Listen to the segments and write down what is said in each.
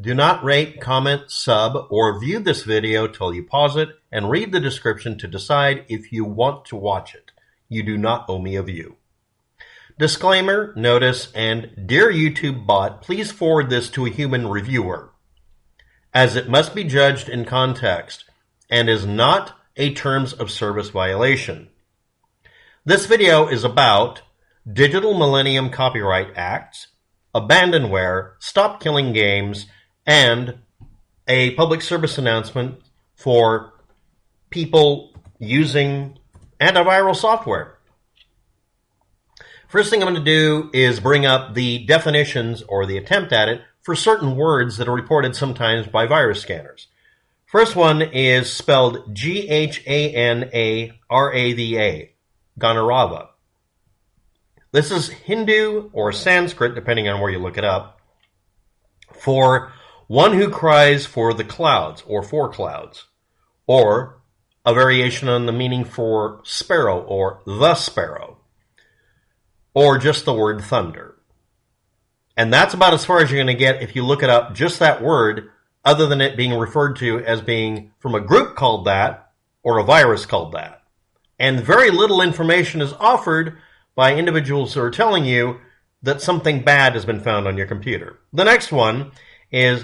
Do not rate, comment, sub, or view this video till you pause it and read the description to decide if you want to watch it. You do not owe me a view. Disclaimer, notice, and dear YouTube bot, please forward this to a human reviewer, as it must be judged in context and is not a terms of service violation. This video is about Digital Millennium Copyright Acts, abandonware, stop killing games, and a public service announcement for people using antiviral software. First thing I'm going to do is bring up the definitions or the attempt at it for certain words that are reported sometimes by virus scanners. First one is spelled Ghanarava, Ghanarava. This is Hindu or Sanskrit, depending on where you look it up, for one who cries for the clouds or for clouds, or a variation on the meaning for sparrow or the sparrow, or just the word thunder. And that's about as far as you're going to get if you look it up, just that word, other than it being referred to as being from a group called that or a virus called that. And very little information is offered by individuals who are telling you that something bad has been found on your computer. The next one is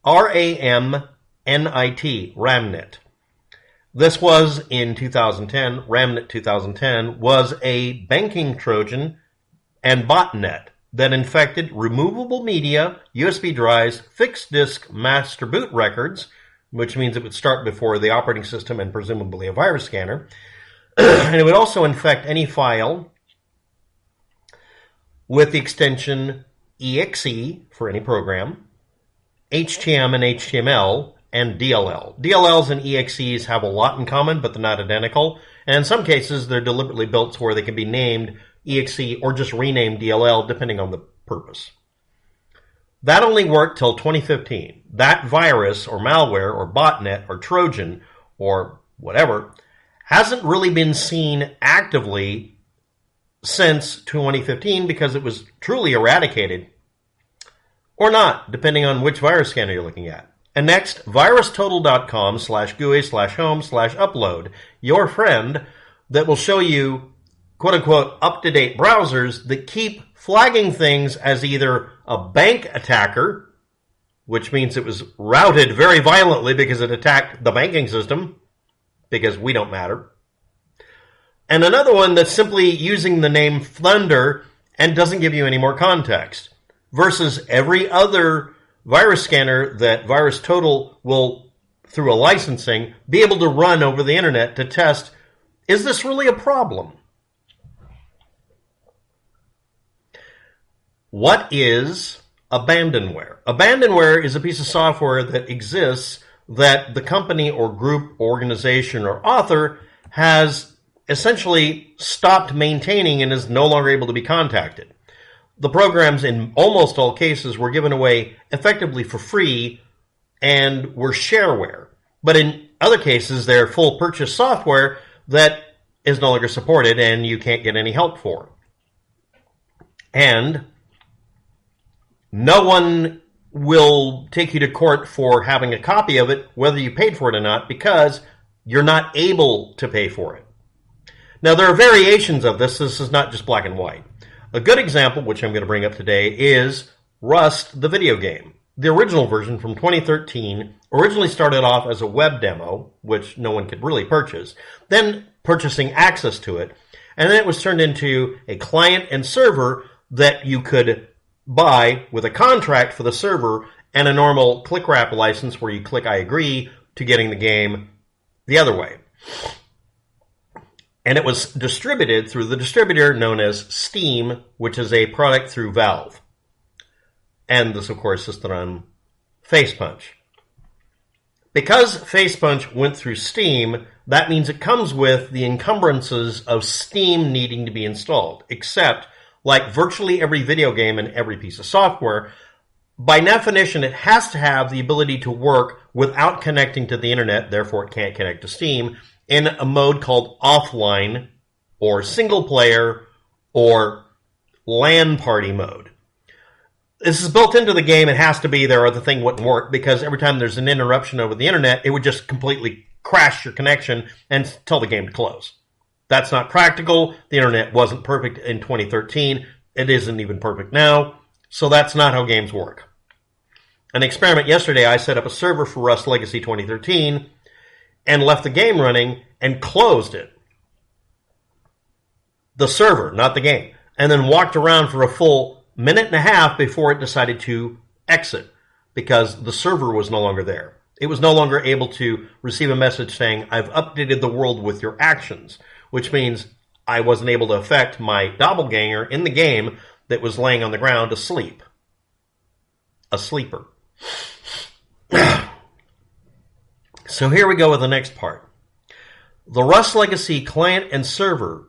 Ramnit, Ramnit. This was in 2010, Ramnit 2010, was a banking Trojan and botnet that infected removable media, USB drives, fixed disk master boot records, which means it would start before the operating system and presumably a virus scanner, and it would also infect any file with the extension exe for any program, HTML and HTML, and DLL. DLLs and EXEs have a lot in common, but they're not identical. And in some cases, they're deliberately built to where they can be named EXE or just renamed DLL, depending on the purpose. That only worked till 2015. That virus or malware or botnet or Trojan or whatever hasn't really been seen actively since 2015 because it was truly eradicated, or not, depending on which virus scanner you're looking at. And next, virustotal.com/GUI/home/upload, your friend that will show you quote-unquote up-to-date browsers that keep flagging things as either a bank attacker, which means it was routed very violently because it attacked the banking system, because we don't matter, and another one that's simply using the name Thunder and doesn't give you any more context, versus every other virus scanner that VirusTotal will, through a licensing, be able to run over the internet to test, is this really a problem? What is abandonware? Abandonware is a piece of software that exists that the company or group, organization, or author has essentially stopped maintaining and is no longer able to be contacted. The programs in almost all cases were given away effectively for free and were shareware. But in other cases, they're full purchase software that is no longer supported and you can't get any help for. And no one will take you to court for having a copy of it, whether you paid for it or not, because you're not able to pay for it. Now, there are variations of this. This is not just black and white. A good example, which I'm going to bring up today, is Rust, the video game. The original version from 2013 originally started off as a web demo, which no one could really purchase, then purchasing access to it, and then it was turned into a client and server that you could buy with a contract for the server and a normal click wrap license where you click I agree to getting the game the other way. And it was distributed through the distributor known as Steam, which is a product through Valve. And this, of course, is on FacePunch. Because FacePunch went through Steam, that means it comes with the encumbrances of Steam needing to be installed, except, like virtually every video game and every piece of software, by definition, it has to have the ability to work without connecting to the internet, therefore it can't connect to Steam, in a mode called offline, or single player, or LAN party mode. This is built into the game. It has to be there or the thing wouldn't work, because every time there's an interruption over the internet, it would just completely crash your connection and tell the game to close. That's not practical. The internet wasn't perfect in 2013. It isn't even perfect now. So that's not how games work. An experiment yesterday, I set up a server for Rust Legacy 2013 and left the game running and closed it. The server, not the game. And then walked around for a full minute and a half before it decided to exit, because the server was no longer there. It was no longer able to receive a message saying, I've updated the world with your actions, which means I wasn't able to affect my doppelganger in the game that was laying on the ground asleep. A sleeper. So here we go with the next part. The Rust Legacy client and server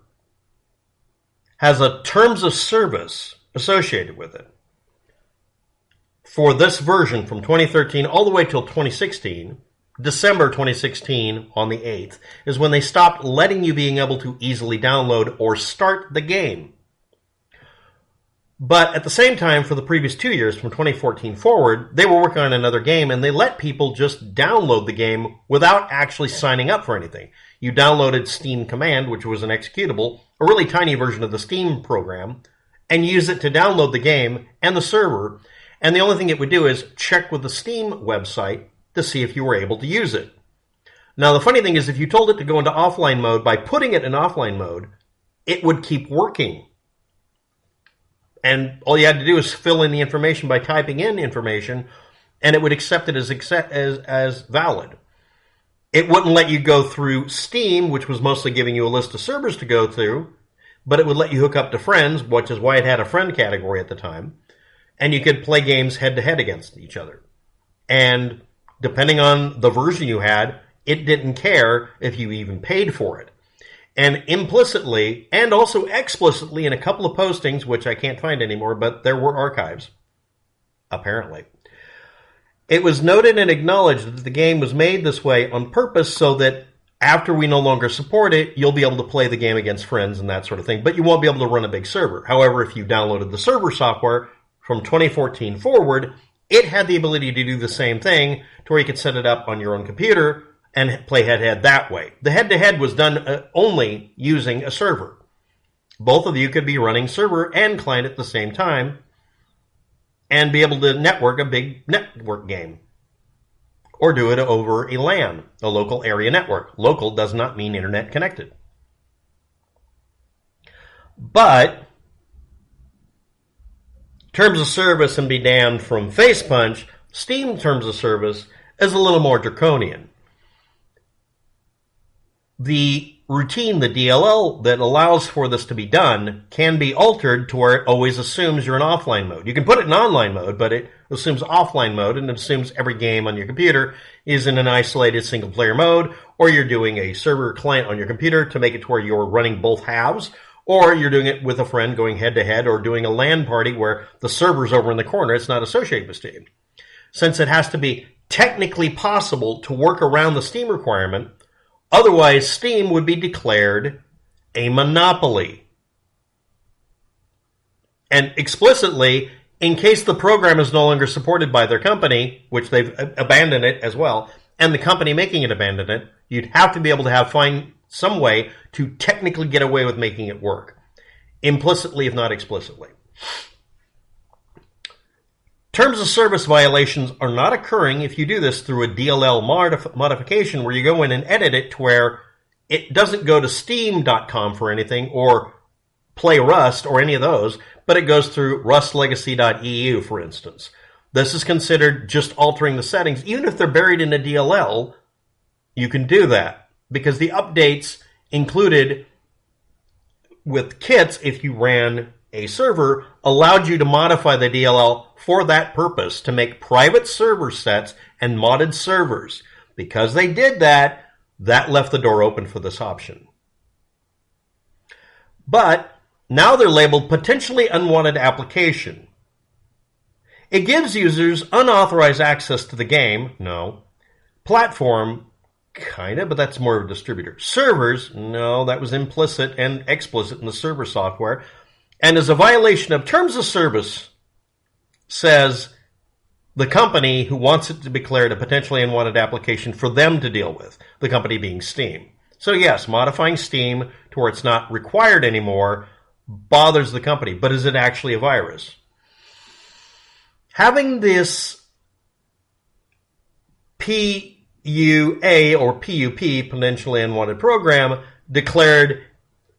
has a terms of service associated with it. For this version from 2013 all the way till 2016, December 2016 on the 8th, is when they stopped letting you being able to easily download or start the game. But at the same time, for the previous 2 years, from 2014 forward, they were working on another game, and they let people just download the game without actually signing up for anything. You downloaded Steam Command, which was an executable, a really tiny version of the Steam program, and use it to download the game and the server. And the only thing it would do is check with the Steam website to see if you were able to use it. Now, the funny thing is, if you told it to go into offline mode, by putting it in offline mode, it would keep working. And all you had to do is fill in the information by typing in information, and it would accept it as valid. It wouldn't let you go through Steam, which was mostly giving you a list of servers to go through, but it would let you hook up to friends, which is why it had a friend category at the time, and you could play games head-to-head against each other. And depending on the version you had, it didn't care if you even paid for it. And implicitly, and also explicitly in a couple of postings, which I can't find anymore, but there were archives, apparently, it was noted and acknowledged that the game was made this way on purpose so that after we no longer support it, you'll be able to play the game against friends and that sort of thing, but you won't be able to run a big server. However, if you downloaded the server software from 2014 forward, it had the ability to do the same thing to where you could set it up on your own computer and play head-to-head that way. The head-to-head was done only using a server. Both of you could be running server and client at the same time and be able to network a big network game. Or do it over a LAN, a local area network. Local does not mean internet connected. But terms of service, and be damned from face punch, Steam terms of service is a little more draconian. The routine, the DLL that allows for this to be done, can be altered to where it always assumes you're in offline mode. You can put it in online mode, but it assumes offline mode, and it assumes every game on your computer is in an isolated single-player mode, or you're doing a server client on your computer to make it to where you're running both halves, or you're doing it with a friend going head-to-head, or doing a LAN party where the server's over in the corner. It's not associated with Steam. Since it has to be technically possible to work around the Steam requirement, otherwise, Steam would be declared a monopoly. And explicitly, in case the program is no longer supported by their company, which they've abandoned it as well, and the company making it abandon it, you'd have to be able to find some way to technically get away with making it work. Implicitly, if not explicitly. Terms of service violations are not occurring if you do this through a DLL modification where you go in and edit it to where it doesn't go to steam.com for anything or Play Rust or any of those, but it goes through rustlegacy.eu, for instance. This is considered just altering the settings. Even if they're buried in a DLL, you can do that because the updates included with kits, if you ran a server, allowed you to modify the DLL for that purpose, to make private server sets and modded servers. Because they did that, that left the door open for this option. But now they're labeled Potentially Unwanted Application. It gives users unauthorized access to the game. No. Platform, kind of, but that's more of a distributor. Servers, no, that was implicit and explicit in the server software, and is a violation of terms of service says the company who wants it to be declared a potentially unwanted application for them to deal with, the company being Steam. So yes, modifying Steam to where it's not required anymore bothers the company, but is it actually a virus? Having this PUA or PUP, potentially unwanted program, declared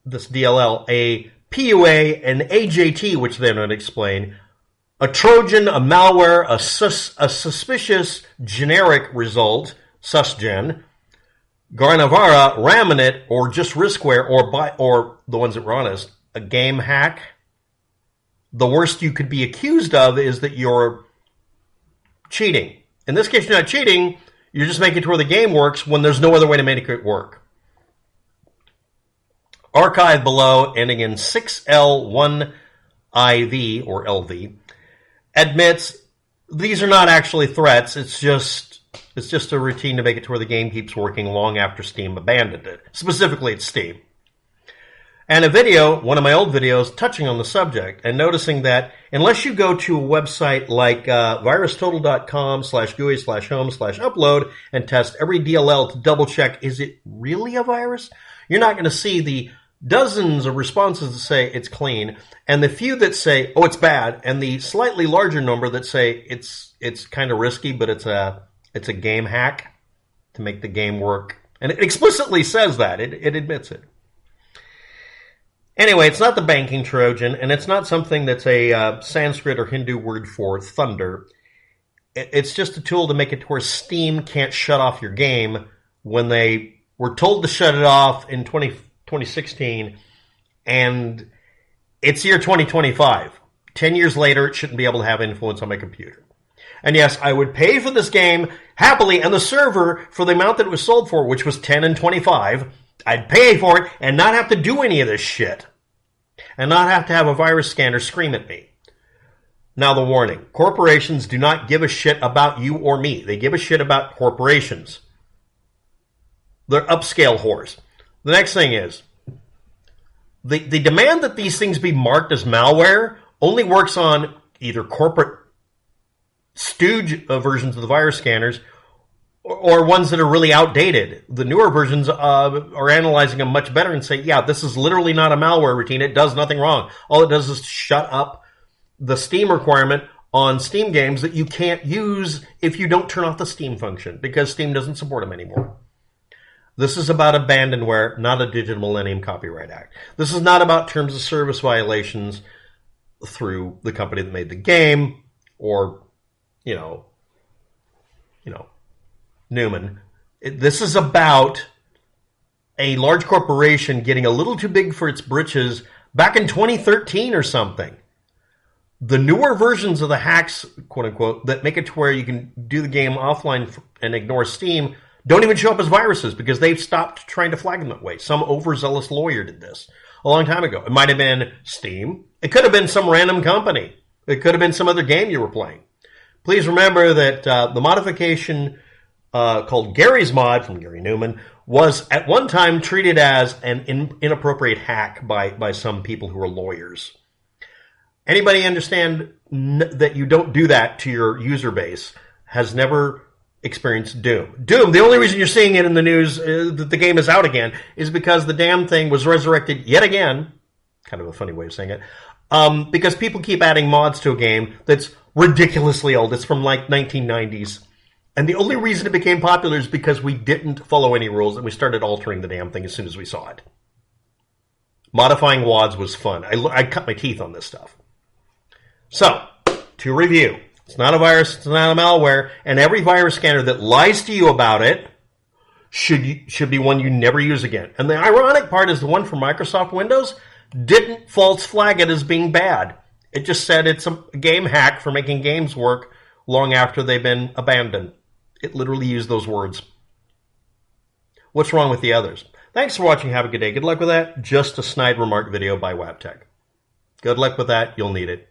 this DLL a PUA, an AJT, which they don't explain, a Trojan, a malware, a suspicious generic result, susgen, Ghanarava Ramnit, or just RiskWare, or the ones that were honest, a game hack. The worst you could be accused of is that you're cheating. In this case, you're not cheating. You're just making it to where the game works when there's no other way to make it work. Archive below, ending in 6L1IV or LV, admits these are not actually threats. It's just a routine to make it to where the game keeps working long after Steam abandoned it. Specifically, it's Steam. And a video, one of my old videos, touching on the subject and noticing that unless you go to a website like virustotal.com/GUI/home/upload and test every DLL to double check, is it really a virus? You're not going to see the dozens of responses that say it's clean, and the few that say, oh, it's bad, and the slightly larger number that say it's kind of risky, but it's a game hack to make the game work. And it explicitly says that. It admits it. Anyway, it's not the banking Trojan, and it's not something that's a Sanskrit or Hindu word for thunder. It's just a tool to make it to where Steam can't shut off your game when they were told to shut it off in 2016, and it's year 2025. 10 years later, it shouldn't be able to have influence on my computer. And yes, I would pay for this game happily, and the server, for the amount that it was sold for, which was 10 and 25, I'd pay for it and not have to do any of this shit. And not have to have a virus scanner scream at me. Now the warning. Corporations do not give a shit about you or me. They give a shit about corporations. They're upscale whores. The next thing is, the demand that these things be marked as malware only works on either corporate stooge versions of the virus scanners or ones that are really outdated. The newer versions are analyzing them much better and say, yeah, this is literally not a malware routine. It does nothing wrong. All it does is shut up the Steam requirement on Steam games that you can't use if you don't turn off the Steam function, because Steam doesn't support them anymore. This is about abandonware, not a Digital Millennium Copyright Act. This is not about terms of service violations through the company that made the game or, Newman. This is about a large corporation getting a little too big for its britches back in 2013 or something. The newer versions of the hacks, quote unquote, that make it to where you can do the game offline and ignore Steam don't even show up as viruses because they've stopped trying to flag them that way. Some overzealous lawyer did this a long time ago. It might have been Steam. It could have been some random company. It could have been some other game you were playing. Please remember that the modification called Gary's Mod from Gary Newman was at one time treated as an inappropriate hack by some people who are lawyers. Anybody understand that you don't do that to your user base has never experienced Doom. Doom, the only reason you're seeing it in the news that the game is out again is because the damn thing was resurrected yet again. Kind of a funny way of saying it. Because people keep adding mods to a game that's ridiculously old. It's from like 1990s. And the only reason it became popular is because we didn't follow any rules and we started altering the damn thing as soon as we saw it. Modifying WADs was fun. I cut my teeth on this stuff. So, to review, it's not a virus, it's not a malware, and every virus scanner that lies to you about it should be one you never use again. And the ironic part is the one for Microsoft Windows didn't false flag it as being bad. It just said it's a game hack for making games work long after they've been abandoned. It literally used those words. What's wrong with the others? Thanks for watching. Have a good day. Good luck with that. Just a snide remark video by WAPTech. Good luck with that. You'll need it.